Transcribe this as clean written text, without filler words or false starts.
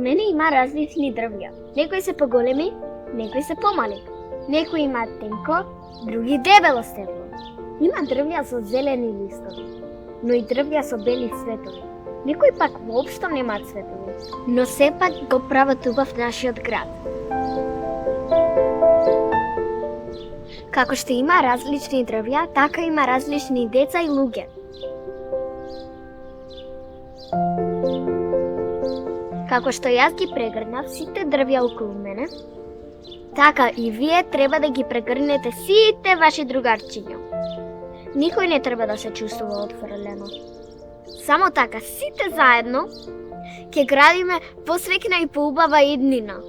мене има различни дрвја. Некои се поголеми, некои се помали. Некои има тенко, други дебело стебло. Има дрвја со зелени листови, но и дрвја со бели цветови. Некои пак воопшто немаат цветови, но сепак го прават убав нашиот град. Како што има различни дрвја, така има различни деца и луѓе. Како што јас ги прегрнав сите дрвја околу мене, така и вие треба да ги прегрнете сите ваши другарчиња. Никој не треба да се чувствува отфрлено. Само така, сите заедно ќе градиме посреќна и поубава иднина.